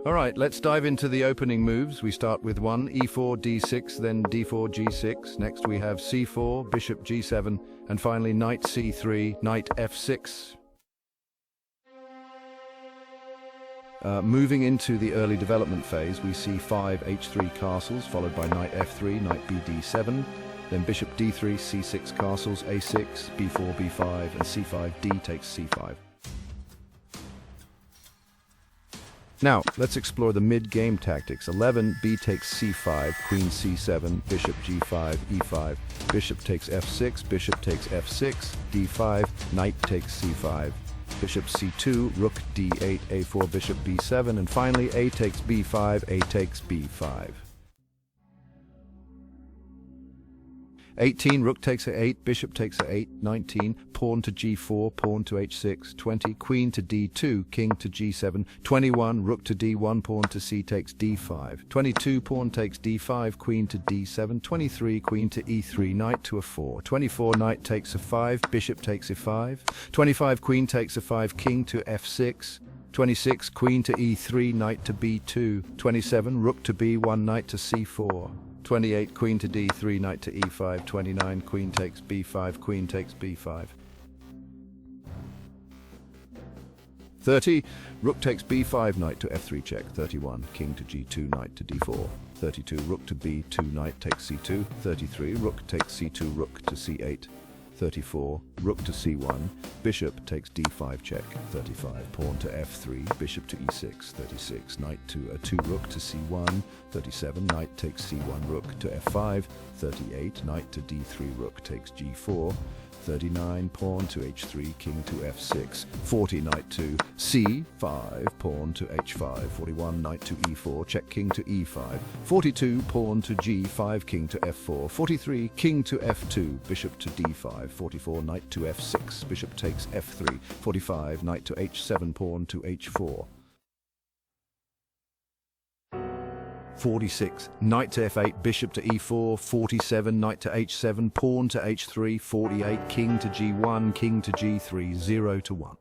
All right, let's dive into the opening moves. We start with one, e4, d6, then d4, g6. Next we have c4, bishop g7, and finally knight c3, knight f6. Moving into the early development phase, we see 5 h3 castles, followed by knight f3, knight bd7, then bishop d3, c6 castles, a6, b4, b5, and c5, d takes c5. Now, let's explore the mid-game tactics. 11, b takes c5, queen c7, bishop g5, e5, bishop takes f6, bishop takes f6, d5, knight takes c5, bishop c2, rook d8, a4, bishop b7, and finally a takes b5, a takes b5. 18, rook takes a8, bishop takes a8, 19, pawn to g4, pawn to h6, 20, queen to d2, king to g7, 21, rook to d1, pawn to c takes d5, 22, pawn takes d5, queen to d7, 23, queen to e3, knight to a4, 24, knight takes a5, bishop takes a5, 25, queen takes a5, king to f6, 26, queen to e3, knight to b2, 27, rook to b1, knight to c4, 28, queen to d3, knight to e5, 29, queen takes b5, queen takes b5. 30, rook takes b5, knight to f3 check, 31, king to g2, knight to d4, 32, rook to b2, knight takes c2, 33, rook takes c2, rook to c8, 34, rook to c1, bishop takes d5 check, 35, pawn to f3, bishop to e6, 36, knight to a2, rook to c1, 37, knight takes c1, rook to f5, 38, knight to d3, rook takes g4, 39, pawn to h3, king to f6, 40, knight to c5, pawn to h5, 41, knight to e4, check king to e5, 42, pawn to g5, king to f4, 43, king to f2, bishop to d5, 44, knight to f6, bishop takes f3, 45, knight to h7, pawn to h4. 46, knight to f8, bishop to e4, 47, knight to h7, pawn to h3, 48, king to g1, king to g3, 0 to 1.